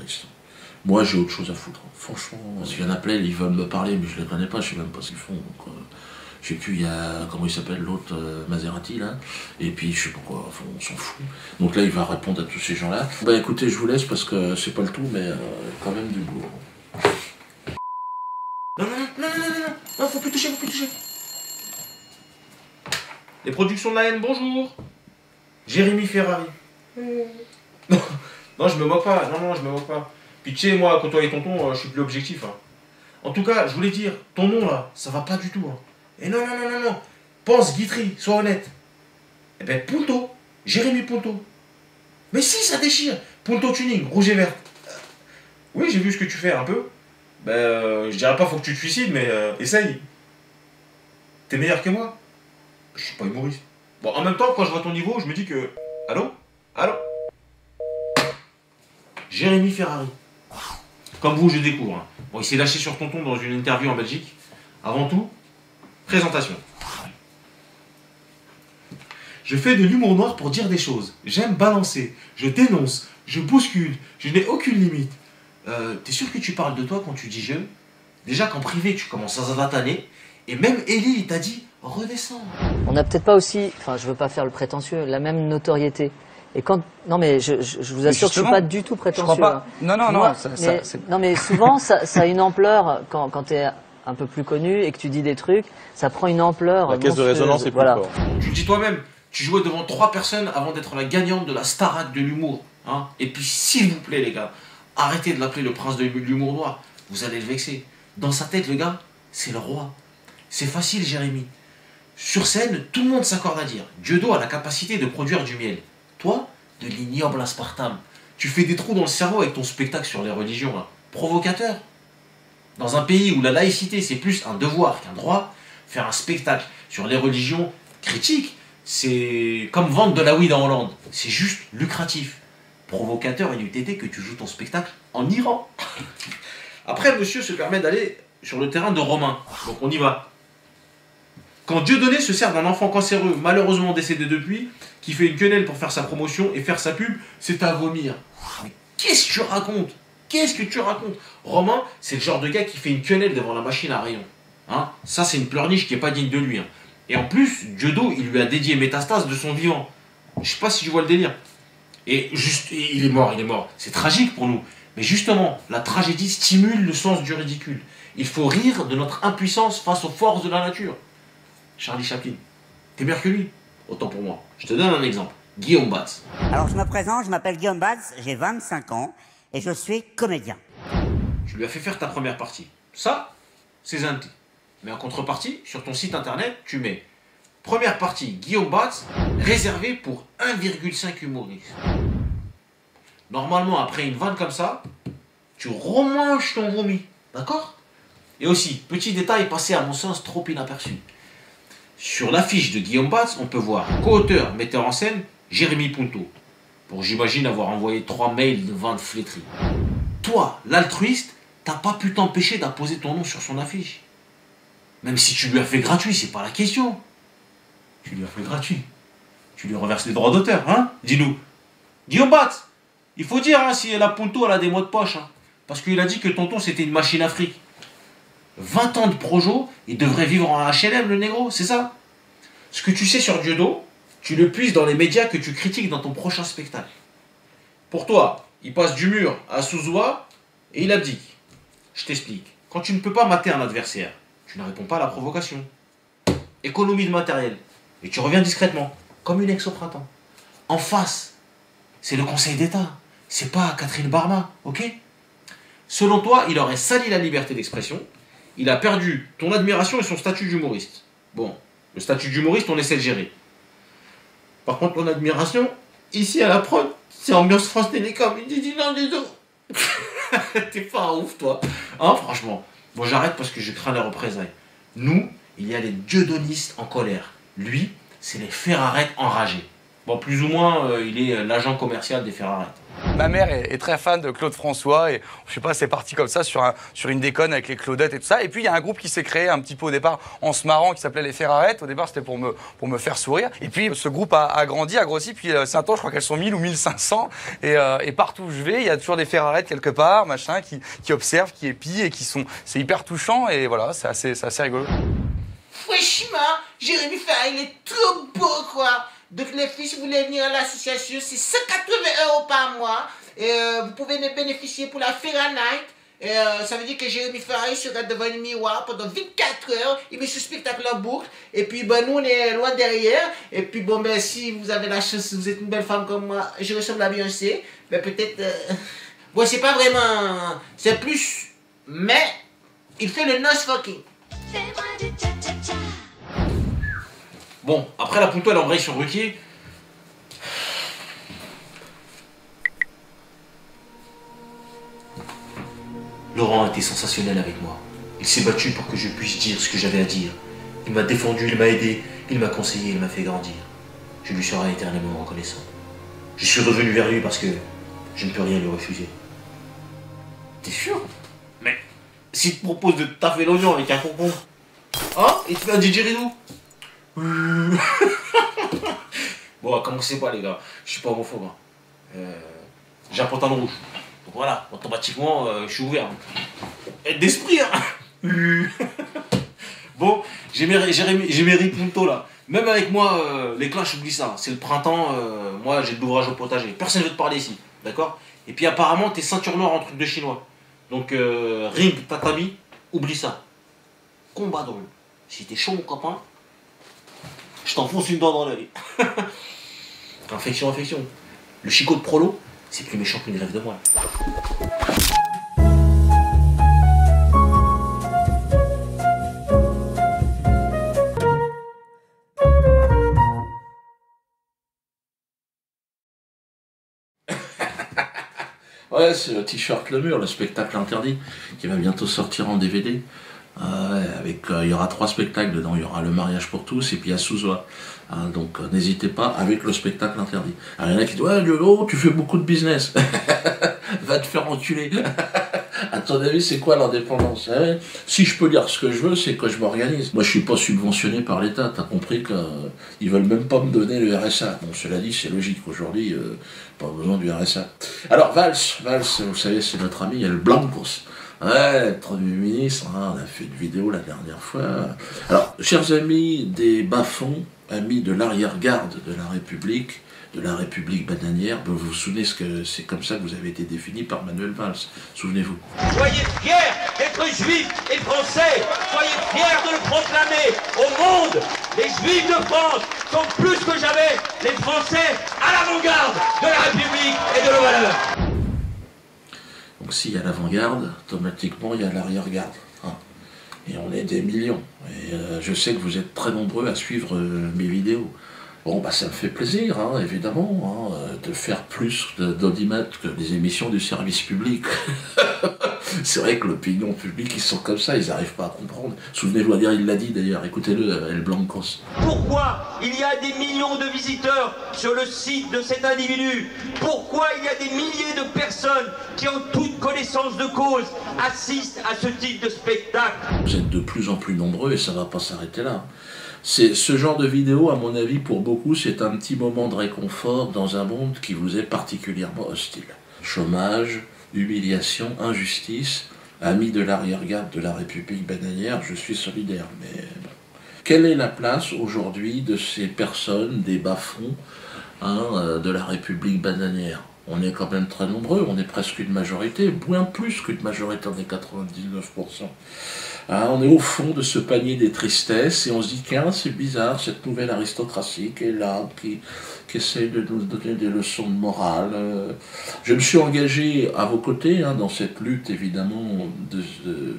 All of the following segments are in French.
Tristan. Moi, j'ai autre chose à foutre, hein. Franchement. Parce qu'il y en a plein, ils veulent me parler, mais je les connais pas, je sais même pas ce qu'ils font. Donc, je sais plus, il y a, comment il s'appelle l'autre, Maserati, là. Et puis, je sais pas quoi, enfin, on s'en fout. Donc là, il va répondre à tous ces gens-là. Bah écoutez, je vous laisse parce que c'est pas le tout, mais quand même du boulot. Non, non, faut plus toucher, faut plus toucher. Les productions de la haine, bonjour. Jérémy Ferrari. Non, je me moque pas, non, je me moque pas. Puis tu sais, moi, quand toi et tonton, je suis plus objectif. Hein. En tout cas, je voulais dire, ton nom là, ça va pas du tout. Hein. Et non. Pense Guitry, sois honnête. Eh ben, Punto, Jérémy Punto. Mais si, ça déchire. Punto Tuning, rouge et vert. Oui, j'ai vu ce que tu fais un peu. Ben, je dirais pas faut que tu te suicides, mais essaye. T'es meilleur que moi. Je suis pas humoriste. Bon, en même temps, quand je vois ton niveau, je me dis que... Allô? Jérémy Ferrari. Comme vous, je découvre. Hein. Bon, il s'est lâché sur tonton dans une interview en Belgique. Avant tout, présentation. Je fais de l'humour noir pour dire des choses. J'aime balancer. Je dénonce. Je bouscule. Je n'ai aucune limite. T'es sûr que tu parles de toi quand tu dis je? Déjà qu'en privé, tu commences à zataner. Et même Ellie, il t'a dit redescends. On n'a peut-être pas aussi, enfin, je veux pas faire le prétentieux, la même notoriété. Et quand, non mais je vous assure que je suis pas du tout prétentieux. Je crois pas. Non, mais souvent ça a une ampleur quand tu es un peu plus connu et que tu dis des trucs, ça prend une ampleur. La caisse de résonance est plus forte. Tu le dis toi-même, tu jouais devant 3 personnes avant d'être la gagnante de la Starac de l'humour. Hein. Et puis s'il vous plaît les gars, arrêtez de l'appeler le prince de l'humour noir. Vous allez le vexer. Dans sa tête, le gars, c'est le roi. C'est facile, Jérémy. Sur scène, tout le monde s'accorde à dire Dieudo a la capacité de produire du miel. Toi, de l'ignoble aspartame. Tu fais des trous dans le cerveau avec ton spectacle sur les religions. Hein. Provocateur. Dans un pays où la laïcité, c'est plus un devoir qu'un droit, faire un spectacle sur les religions critiques, c'est comme vendre de la weed en Hollande. C'est juste lucratif. Provocateur, il eût été que tu joues ton spectacle en Iran. Après, monsieur se permet d'aller sur le terrain de Romain. Donc on y va. Quand Dieudonné se sert d'un enfant cancéreux, malheureusement décédé depuis, qui fait une quenelle pour faire sa promotion et faire sa pub, c'est à vomir. Mais qu'est-ce que tu racontes? Qu'est-ce que tu racontes? Romain, c'est le genre de gars qui fait une quenelle devant la machine à rayon. Hein, ça, c'est une pleurniche qui n'est pas digne de lui. Hein. Et en plus, Dieudo, il lui a dédié Métastase de son vivant. Je sais pas si tu vois le délire. Et juste, il est mort. C'est tragique pour nous. Mais justement, la tragédie stimule le sens du ridicule. Il faut rire de notre impuissance face aux forces de la nature. Charlie Chaplin, t'es meilleur que lui. Autant pour moi. Je te donne un exemple. Guillaume Batz. Alors je me présente, je m'appelle Guillaume Batz, j'ai 25 ans et je suis comédien. Tu lui as fait faire ta première partie. Ça, c'est gentil. Mais en contrepartie, sur ton site internet, tu mets première partie Guillaume Batz, réservée pour 1,5 humoristes. Normalement, après une vanne comme ça, tu remanges ton vomi. D'accord? Et aussi, petit détail passé à mon sens trop inaperçu. Sur l'affiche de Guillaume Batz, on peut voir co-auteur, metteur en scène, Jérémy Punto. Pour, j'imagine, avoir envoyé 3 mails de vannes flétries. Toi, l'altruiste, t'as pas pu t'empêcher d'apposer ton nom sur son affiche. Même si tu lui as fait gratuit, c'est pas la question. Tu lui as fait gratuit. Tu lui reverses les droits d'auteur, hein? Dis-nous. Guillaume Batz, il faut dire hein, si la Punto elle a des mots de poche. Hein, parce qu'il a dit que tonton c'était une machine à fric. 20 ans de projo, il devrait vivre en HLM le négro, c'est ça? Ce que tu sais sur Dieudo, tu le puises dans les médias que tu critiques dans ton prochain spectacle. Pour toi, il passe du mur à Souzoua et il abdique. Je t'explique. Quand tu ne peux pas mater un adversaire, tu ne réponds pas à la provocation. Économie de matériel. Et tu reviens discrètement, comme une ex au printemps. En face, c'est le Conseil d'État. C'est pas Catherine Barma, ok? Selon toi, il aurait sali la liberté d'expression. Il a perdu ton admiration et son statut d'humoriste. Bon, le statut d'humoriste, on essaie de gérer. Par contre, ton admiration, ici à la prod, c'est ambiance France Télécom. Il dit non, du tout. T'es pas un ouf, toi. Hein, franchement. Bon, j'arrête parce que je crains les représailles. Nous, il y a les dieudonistes en colère. Lui, c'est les Ferrarettes enragés. Bon, plus ou moins, il est l'agent commercial des Ferrarettes. Ma mère est très fan de Claude François et je sais pas, c'est parti comme ça sur une déconne avec les Claudettes et tout ça. Et puis il y a un groupe qui s'est créé un petit peu au départ en se marrant qui s'appelait les Ferrarettes. Au départ c'était pour me faire sourire. Et puis ce groupe a grandi, a grossi. Puis c'est un temps, je crois qu'elles sont 1000 ou 1500. Et partout où je vais, il y a toujours des Ferrarettes quelque part, machin, qui observent, qui épient et c'est hyper touchant. Et voilà, c'est assez rigolo. Franchement, Jérémy Ferrari, il est trop beau, quoi. Donc les filles, si vous voulez venir à l'association, c'est 180 € par mois. Et vous pouvez bénéficier pour la Ferrari Night. Et ça veut dire que Jérémy Ferrari sera devant le miroir pendant 24 heures. Il met ce spectacle en boucle. Et puis, ben, nous, on est loin derrière. Et puis, bon, ben, si vous avez la chance, vous êtes une belle femme comme moi, je ressemble à Beyoncé. Ben, peut-être... Bon, c'est pas vraiment... C'est plus... Mais, il fait le nose fucking. Bon, après la punto, elle embraye sur Ruquier. Laurent a été sensationnel avec moi. Il s'est battu pour que je puisse dire ce que j'avais à dire. Il m'a défendu, il m'a aidé, il m'a conseillé, il m'a fait grandir. Je lui serai éternellement reconnaissant. Je suis revenu vers lui parce que je ne peux rien lui refuser. T'es sûr? Mais s'il te propose de taffer l'oignon avec un concombre, hein? Et tu fais un didgeridoo? Bon, commencez pas les gars, je suis pas homophobe. J'ai un pantalon rouge. Donc voilà, automatiquement, je suis ouvert. Aide d'esprit, hein. Bon, j'ai mes ripuntos là. Même avec moi, les clashs, j'oublie ça. C'est le printemps, moi j'ai de l'ouvrage au potager. Personne ne veut te parler ici, d'accord? Et puis apparemment, t'es ceinture noire en truc de chinois. Donc, ring, tatami, oublie ça. Combat drôle. Si t'es chaud, mon copain, je t'enfonce une dent dans l'œil. Infection. Le chicot de prolo, c'est plus méchant qu'une grève de moelle. Ouais, c'est le t-shirt Le Mur, le spectacle interdit, qui va bientôt sortir en DVD. Avec, il y aura 3 spectacles dedans, il y aura Le Mariage pour tous et puis il y a Sous-Oie. Donc n'hésitez pas avec le spectacle interdit. Alors il y en a qui disent ouais Lolo, tu fais beaucoup de business. Va te faire enculer. À ton avis, c'est quoi l'indépendance? Si je peux dire ce que je veux, c'est que je m'organise. Moi je suis pas subventionné par l'État, t'as compris qu'ils veulent même pas me donner le RSA. Bon, cela dit, c'est logique, aujourd'hui, pas besoin du RSA. Alors Valls, vous savez, c'est notre ami, il y a le Blancos. Ouais, le Premier ministre, hein, on a fait une vidéo la dernière fois. Alors, chers amis des bas-fonds, amis de l'arrière-garde de la République bananière, ben vous vous souvenez que c'est comme ça que vous avez été défini par Manuel Valls, souvenez-vous. Soyez fiers d'être juifs et français, soyez fiers de le proclamer au monde. Les juifs de France sont plus que jamais les Français à l'avant-garde de la République et de nos valeurs. Donc s'il y a l'avant-garde, automatiquement il y a l'arrière-garde. Hein. Et on est des millions. Et je sais que vous êtes très nombreux à suivre mes vidéos. Bon, bah ça me fait plaisir, hein, évidemment, hein, de faire plus d'audimat que les émissions du service public. C'est vrai que l'opinion publique, ils sont comme ça, ils n'arrivent pas à comprendre. Souvenez-vous, il l'a dit d'ailleurs, écoutez-le, El Blancos. Pourquoi il y a des millions de visiteurs sur le site de cet individu? Pourquoi il y a des milliers de personnes qui ont toute connaissance de cause assistent à ce type de spectacle? Vous êtes de plus en plus nombreux et ça ne va pas s'arrêter là. Ce genre de vidéo, à mon avis, pour beaucoup, c'est un petit moment de réconfort dans un monde qui vous est particulièrement hostile. Chômage, humiliation, injustice, amis de l'arrière-garde de la République bananière, je suis solidaire. Mais bon. Quelle est la place aujourd'hui de ces personnes, des bas-fonds, hein, de la République bananière? On est quand même très nombreux, on est presque une majorité, bien plus qu'une majorité, on est 99%. Hein, on est au fond de ce panier des tristesses et on se dit tiens, c'est bizarre, cette nouvelle aristocratie qui est là, qui essaye de nous donner des leçons de morale. Je me suis engagé à vos côtés hein, dans cette lutte, évidemment,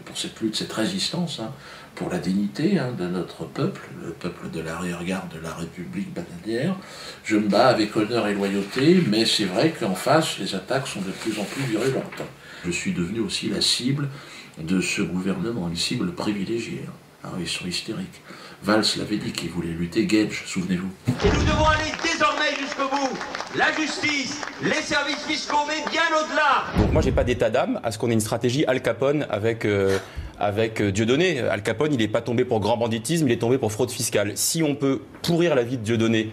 pour cette lutte, cette résistance, hein, pour la dignité hein, de notre peuple, le peuple de l'arrière-garde de la République bananière. Je me bats avec honneur et loyauté, mais c'est vrai qu'en face, les attaques sont de plus en plus virulentes. Je suis devenu aussi la cible de ce gouvernement, une cible privilégiée. Alors ils sont hystériques. Valls l'avait dit qu'il voulait lutter, Gage, souvenez-vous. Et nous devons aller désormais jusqu'au bout. La justice, les services fiscaux, mais bien au-delà. Donc moi, j'ai pas d'état d'âme à ce qu'on ait une stratégie Al Capone avec Dieudonné. Al Capone, il n'est pas tombé pour grand banditisme, il est tombé pour fraude fiscale. Si on peut pourrir la vie de Dieudonné,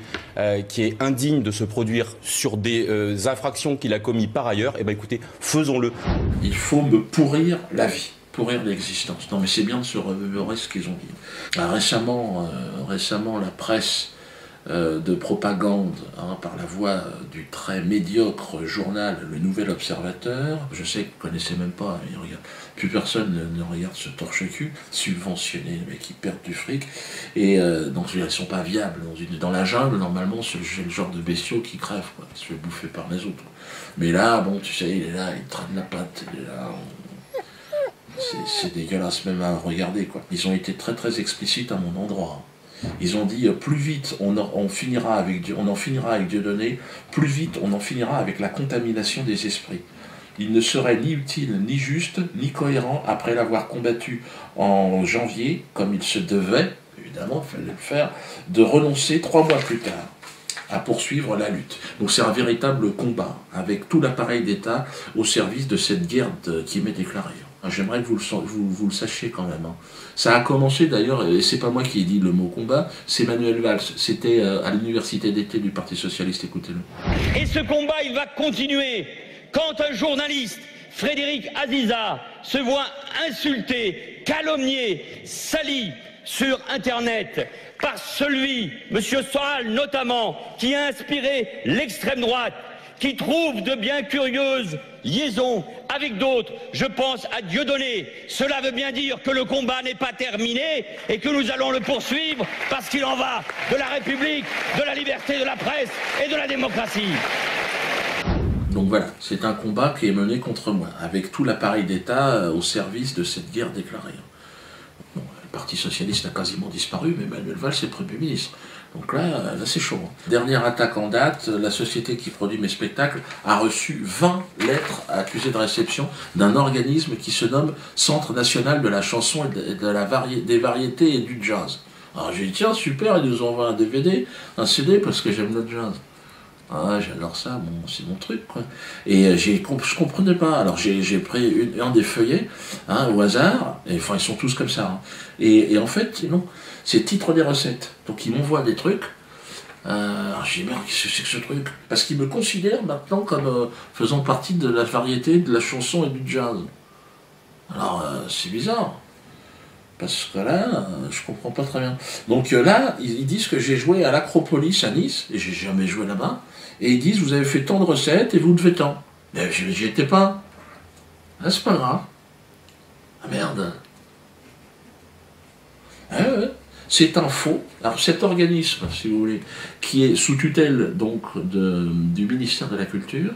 qui est indigne de se produire sur des infractions qu'il a commis par ailleurs, eh ben écoutez, faisons-le. Il faut me pourrir la vie. Pourrir l'existence. Non mais c'est bien de se remémorer ce qu'ils ont dit. Récemment, la presse de propagande, par la voix du très médiocre journal Le Nouvel Observateur, je sais que vous ne connaissez même pas, plus personne ne regarde ce torche-cul, subventionné, les mecs qui perdent du fric, et donc ils ne sont pas viables. Dans la jungle, normalement, c'est le genre de bestiaux qui crèvent, quoi, qui se fait bouffer par les autres. Mais là, bon, tu sais, il est là, il traîne la patte, il est là... C'est dégueulasse même à regarder, quoi. Ils ont été très très explicites à mon endroit. Ils ont dit plus vite on en finira avec Dieudonné, plus vite on en finira avec la contamination des esprits. Il ne serait ni utile, ni juste, ni cohérent, après l'avoir combattu en janvier, comme il se devait, évidemment, il fallait le faire, de renoncer 3 mois plus tard à poursuivre la lutte. Donc c'est un véritable combat, avec tout l'appareil d'État au service de cette guerre qui m'est déclarée. J'aimerais que vous le sachiez quand même. Ça a commencé d'ailleurs, et c'est pas moi qui ai dit le mot combat, c'est Manuel Valls. C'était à l'université d'été du Parti Socialiste, écoutez-le. Et ce combat, il va continuer. Quand un journaliste, Frédéric Aziza, se voit insulté, calomnié, sali sur Internet par celui, M. Soral notamment, qui a inspiré l'extrême droite, qui trouve de bien curieuses liaisons avec d'autres, je pense à Dieudonné. Cela veut bien dire que le combat n'est pas terminé et que nous allons le poursuivre parce qu'il en va de la République, de la liberté de la presse et de la démocratie. Donc voilà, c'est un combat qui est mené contre moi, avec tout l'appareil d'État au service de cette guerre déclarée. Bon, le Parti Socialiste a quasiment disparu, mais Manuel Valls est Premier ministre. Donc là c'est chaud. Dernière attaque en date, la société qui produit mes spectacles a reçu 20 lettres accusées de réception d'un organisme qui se nomme Centre National de la Chanson et des Variétés et du Jazz. Alors j'ai dit tiens super, ils nous envoient un DVD, un CD parce que j'aime le jazz. Ah j'adore ça, bon, c'est mon truc quoi. Et je comprenais pas, alors j'ai pris un des feuillets au hasard, et enfin ils sont tous comme ça. Et en fait non, c'est titre des recettes. Donc ils m'envoient des trucs. J'ai dit merde, qu'est-ce que c'est que ce truc? Parce qu'ils me considèrent maintenant comme faisant partie de la variété, de la chanson et du jazz. Alors c'est bizarre. Parce que là, je comprends pas très bien. Donc là, ils disent que j'ai joué à l'Acropolis à Nice, et j'ai jamais joué là-bas, et ils disent vous avez fait tant de recettes et vous devez tant. Mais j'y étais pas. Ah, c'est pas grave. Ah merde. Ah, ouais. C'est un faux. Alors cet organisme, si vous voulez, qui est sous tutelle donc du ministère de la Culture,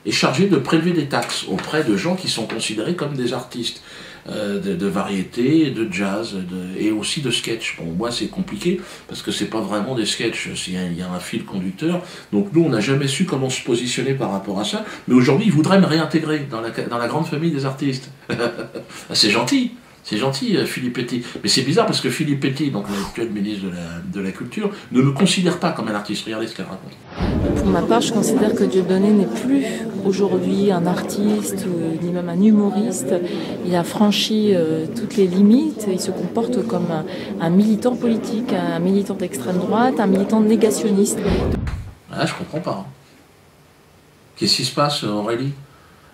est chargé de prélever des taxes auprès de gens qui sont considérés comme des artistes de variété, de jazz et aussi de sketch. Bon, moi c'est compliqué parce que c'est pas vraiment des sketchs, il y a un fil conducteur. Donc nous on n'a jamais su comment se positionner par rapport à ça. Mais aujourd'hui ils voudraient me réintégrer dans la grande famille des artistes. C'est gentil. C'est gentil, Philippe Petit. Mais c'est bizarre parce que Philippe Petit, donc l'actuel ministre de la Culture, ne me considère pas comme un artiste. Regardez ce qu'elle raconte. Pour ma part, je considère que Dieudonné n'est plus aujourd'hui un artiste ni même un humoriste. Il a franchi toutes les limites. Il se comporte comme un militant politique, un militant d'extrême droite, un militant négationniste. Ah, je comprends pas. Qu'est-ce qui se passe, Aurélie?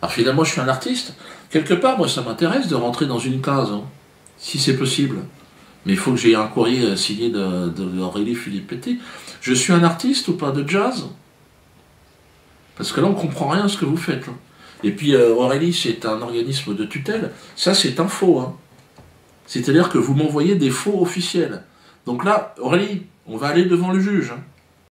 Alors finalement, je suis un artiste. Quelque part, moi, ça m'intéresse de rentrer dans une case, si c'est possible. Mais il faut que j'ai un courrier signé d'Aurélie Philippe Petit. Je suis un artiste ou pas de jazz? Parce que là, on ne comprend rien à ce que vous faites. Et puis, Aurélie, c'est un organisme de tutelle. Ça, c'est un faux. C'est-à-dire que vous m'envoyez des faux officiels. Donc là, Aurélie, on va aller devant le juge.